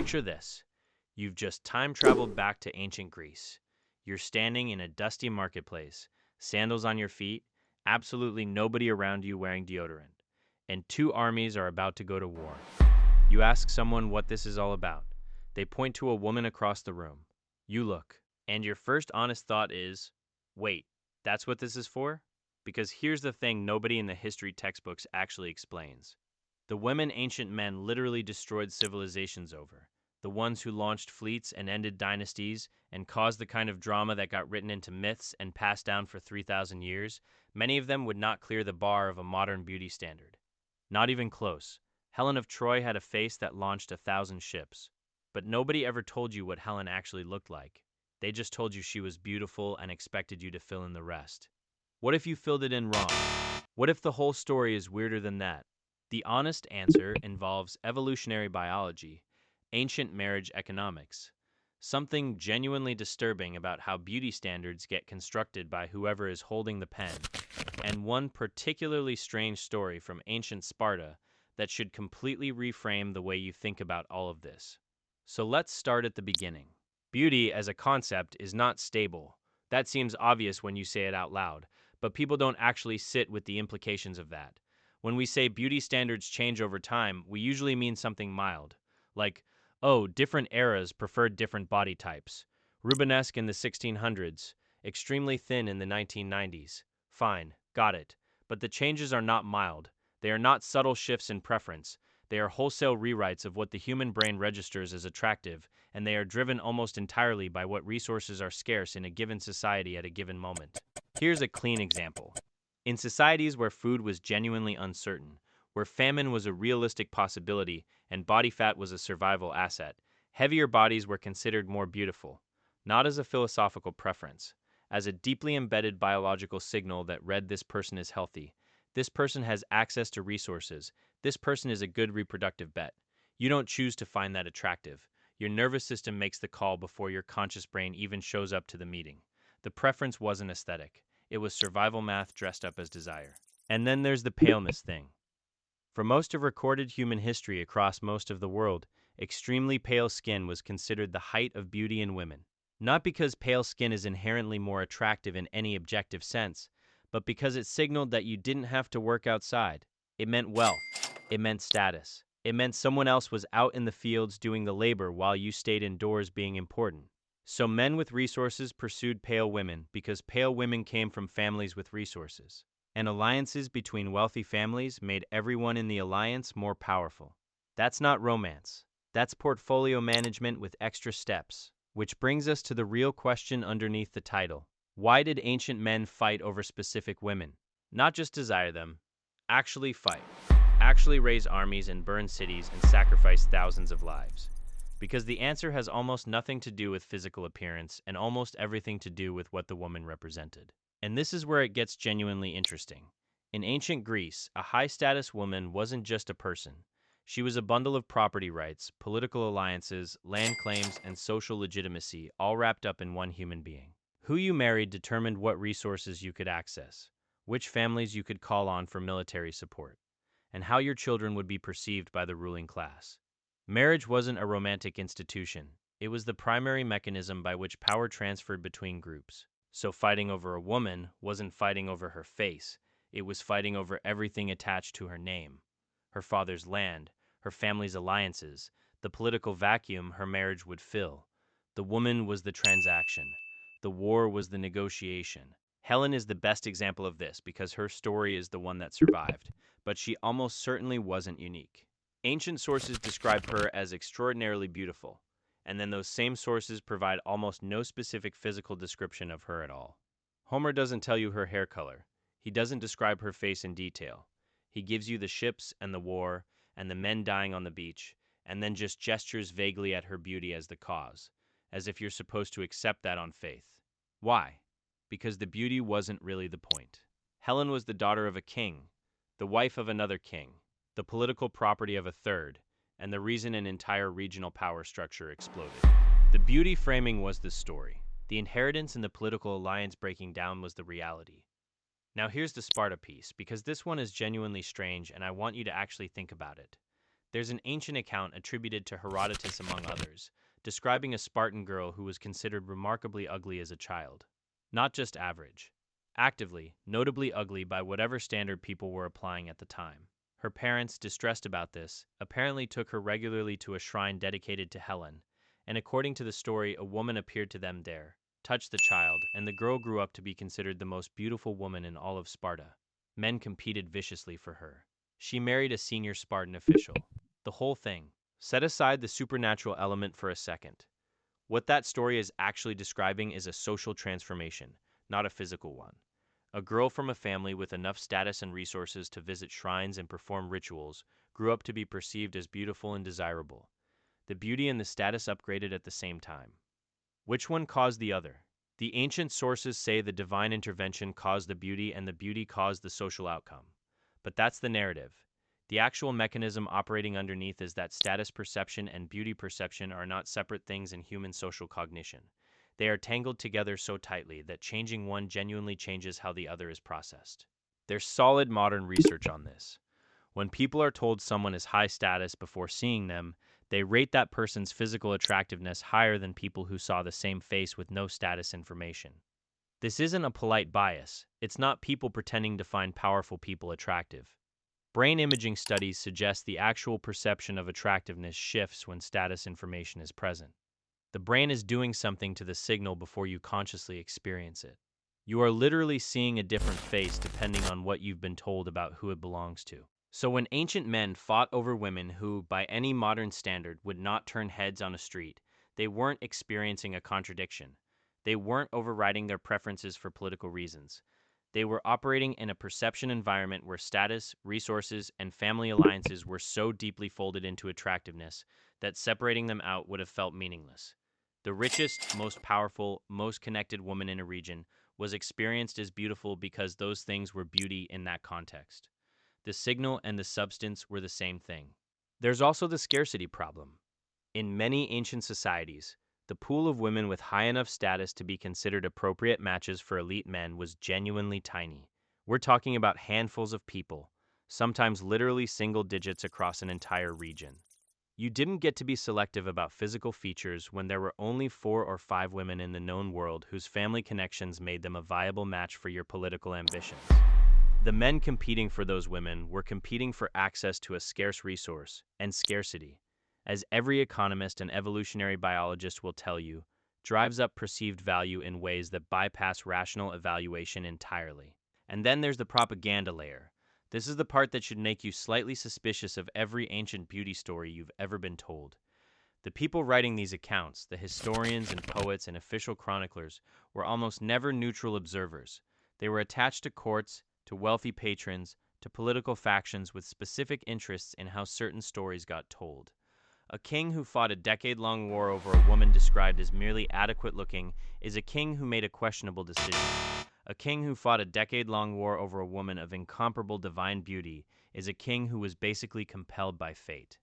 Picture this. You've just time traveled back to ancient Greece. You're standing in a dusty marketplace, sandals on your feet, absolutely nobody around you wearing deodorant, and two armies are about to go to war. You ask someone what this is all about. They point to a woman across the room. You look, and your first honest thought is, wait, that's what this is for? Because here's the thing nobody in the history textbooks actually explains. The women ancient men literally destroyed civilizations over, the ones who launched fleets and ended dynasties and caused the kind of drama that got written into myths and passed down for 3,000 years, many of them would not clear the bar of a modern beauty standard. Not even close. Helen of Troy had a face that launched 1,000 ships. But nobody ever told you what Helen actually looked like. They just told you she was beautiful and expected you to fill in the rest. What if you filled it in wrong? What if the whole story is weirder than that? The honest answer involves evolutionary biology, ancient marriage economics, something genuinely disturbing about how beauty standards get constructed by whoever is holding the pen, and one particularly strange story from ancient Sparta that should completely reframe the way you think about all of this. So let's start at the beginning. Beauty as a concept is not stable. That seems obvious when you say it out loud, but people don't actually sit with the implications of that. When we say beauty standards change over time, we usually mean something mild, like, oh, different eras preferred different body types. Rubenesque in the 1600s, extremely thin in the 1990s. Fine, got it. But the changes are not mild. They are not subtle shifts in preference. They are wholesale rewrites of what the human brain registers as attractive, and they are driven almost entirely by what resources are scarce in a given society at a given moment. Here's a clean example. In societies where food was genuinely uncertain, where famine was a realistic possibility and body fat was a survival asset, heavier bodies were considered more beautiful, not as a philosophical preference, as a deeply embedded biological signal that read this person is healthy, this person has access to resources, this person is a good reproductive bet. You don't choose to find that attractive. Your nervous system makes the call before your conscious brain even shows up to the meeting. The preference wasn't aesthetic. It was survival math dressed up as desire. And then there's the paleness thing. For most of recorded human history across most of the world, extremely pale skin was considered the height of beauty in women. Not because pale skin is inherently more attractive in any objective sense, but because it signaled that you didn't have to work outside. It meant wealth. It meant status. It meant someone else was out in the fields doing the labor while you stayed indoors being important. So men with resources pursued pale women because pale women came from families with resources. And alliances between wealthy families made everyone in the alliance more powerful. That's not romance. That's portfolio management with extra steps. Which brings us to the real question underneath the title. Why did ancient men fight over specific women? Not just desire them, actually fight. Actually raise armies and burn cities and sacrifice thousands of lives. Because the answer has almost nothing to do with physical appearance and almost everything to do with what the woman represented. And this is where it gets genuinely interesting. In ancient Greece, a high-status woman wasn't just a person. She was a bundle of property rights, political alliances, land claims, and social legitimacy, all wrapped up in one human being. Who you married determined what resources you could access, which families you could call on for military support, and how your children would be perceived by the ruling class. Marriage wasn't a romantic institution. It was the primary mechanism by which power transferred between groups. So fighting over a woman wasn't fighting over her face. It was fighting over everything attached to her name. Her father's land, her family's alliances, the political vacuum her marriage would fill. The woman was the transaction. The war was the negotiation. Helen is the best example of this because her story is the one that survived, but she almost certainly wasn't unique. Ancient sources describe her as extraordinarily beautiful, and then those same sources provide almost no specific physical description of her at all. Homer doesn't tell you her hair color. He doesn't describe her face in detail. He gives you the ships and the war and the men dying on the beach, and then just gestures vaguely at her beauty as the cause, as if you're supposed to accept that on faith. Why? Because the beauty wasn't really the point. Helen was the daughter of a king, the wife of another king, the political property of a third, and the reason an entire regional power structure exploded. The beauty framing was the story. The inheritance and the political alliance breaking down was the reality. Now here's the Sparta piece, because this one is genuinely strange and I want you to actually think about it. There's an ancient account attributed to Herodotus, among others, describing a Spartan girl who was considered remarkably ugly as a child. Not just average. Actively, notably ugly by whatever standard people were applying at the time. Her parents, distressed about this, apparently took her regularly to a shrine dedicated to Helen, and according to the story, a woman appeared to them there, touched the child, and the girl grew up to be considered the most beautiful woman in all of Sparta. Men competed viciously for her. She married a senior Spartan official. The whole thing. Set aside the supernatural element for a second. What that story is actually describing is a social transformation, not a physical one. A girl from a family with enough status and resources to visit shrines and perform rituals grew up to be perceived as beautiful and desirable. The beauty and the status upgraded at the same time. Which one caused the other? The ancient sources say the divine intervention caused the beauty and the beauty caused the social outcome. But that's the narrative. The actual mechanism operating underneath is that status perception and beauty perception are not separate things in human social cognition. They are tangled together so tightly that changing one genuinely changes how the other is processed. There's solid modern research on this. When people are told someone is high status before seeing them, they rate that person's physical attractiveness higher than people who saw the same face with no status information. This isn't a polite bias. It's not people pretending to find powerful people attractive. Brain imaging studies suggest the actual perception of attractiveness shifts when status information is present. The brain is doing something to the signal before you consciously experience it. You are literally seeing a different face depending on what you've been told about who it belongs to. So when ancient men fought over women who, by any modern standard, would not turn heads on a street, they weren't experiencing a contradiction. They weren't overriding their preferences for political reasons. They were operating in a perception environment where status, resources, and family alliances were so deeply folded into attractiveness that separating them out would have felt meaningless. The richest, most powerful, most connected woman in a region was experienced as beautiful because those things were beauty in that context. The signal and the substance were the same thing. There's also the scarcity problem. In many ancient societies, the pool of women with high enough status to be considered appropriate matches for elite men was genuinely tiny. We're talking about handfuls of people, sometimes literally single digits across an entire region. You didn't get to be selective about physical features when there were only 4 or 5 women in the known world whose family connections made them a viable match for your political ambitions. The men competing for those women were competing for access to a scarce resource, and scarcity, as every economist and evolutionary biologist will tell you, drives up perceived value in ways that bypass rational evaluation entirely. And then there's the propaganda layer. This is the part that should make you slightly suspicious of every ancient beauty story you've ever been told. The people writing these accounts, the historians and poets and official chroniclers, were almost never neutral observers. They were attached to courts, to wealthy patrons, to political factions with specific interests in how certain stories got told. A king who fought a decade-long war over a woman described as merely adequate-looking is a king who made a questionable decision. A king who fought a decade-long war over a woman of incomparable divine beauty is a king who was basically compelled by fate.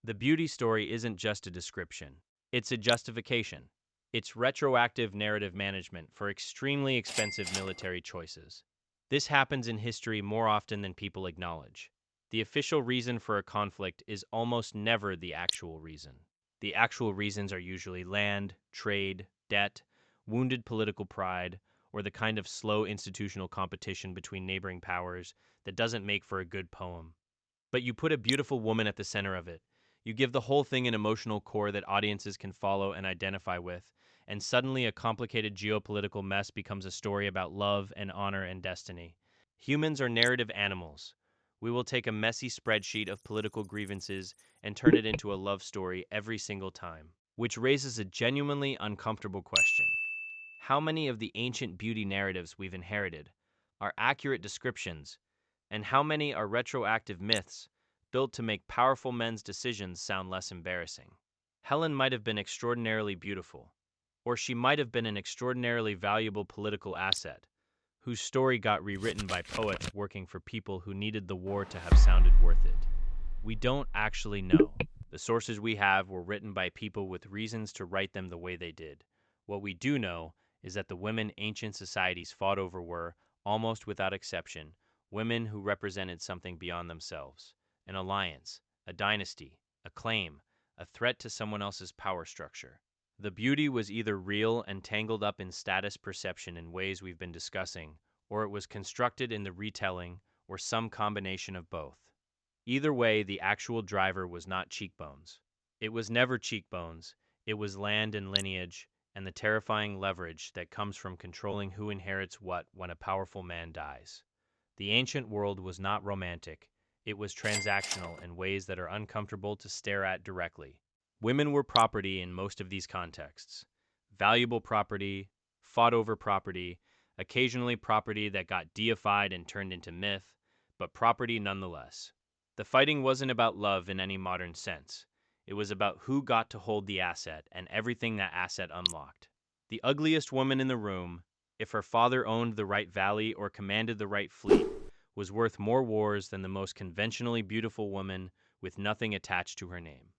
The beauty story isn't just a description. It's a justification. It's retroactive narrative management for extremely expensive military choices. This happens in history more often than people acknowledge. The official reason for a conflict is almost never the actual reason. The actual reasons are usually land, trade, debt, wounded political pride, or the kind of slow institutional competition between neighboring powers that doesn't make for a good poem. But you put a beautiful woman at the center of it. You give the whole thing an emotional core that audiences can follow and identify with, and suddenly a complicated geopolitical mess becomes a story about love and honor and destiny. Humans are narrative animals. We will take a messy spreadsheet of political grievances and turn it into a love story every single time. Which raises a genuinely uncomfortable question. How many of the ancient beauty narratives we've inherited are accurate descriptions, and how many are retroactive myths built to make powerful men's decisions sound less embarrassing? Helen might have been extraordinarily beautiful, or she might have been an extraordinarily valuable political asset, whose story got rewritten by poets working for people who needed the war to have sounded worth it. We don't actually know. The sources we have were written by people with reasons to write them the way they did. What we do know is that the women ancient societies fought over were, almost without exception, women who represented something beyond themselves, an alliance, a dynasty, a claim, a threat to someone else's power structure. The beauty was either real and tangled up in status perception in ways we've been discussing, or it was constructed in the retelling, or some combination of both. Either way, the actual driver was not cheekbones. It was never cheekbones, it was land and lineage, and the terrifying leverage that comes from controlling who inherits what when a powerful man dies. The ancient world was not romantic, it was transactional in ways that are uncomfortable to stare at directly. Women were property in most of these contexts. Valuable property, fought over property, occasionally property that got deified and turned into myth, but property nonetheless. The fighting wasn't about love in any modern sense. It was about who got to hold the asset and everything that asset unlocked. The ugliest woman in the room, if her father owned the right valley or commanded the right fleet, was worth more wars than the most conventionally beautiful woman with nothing attached to her name.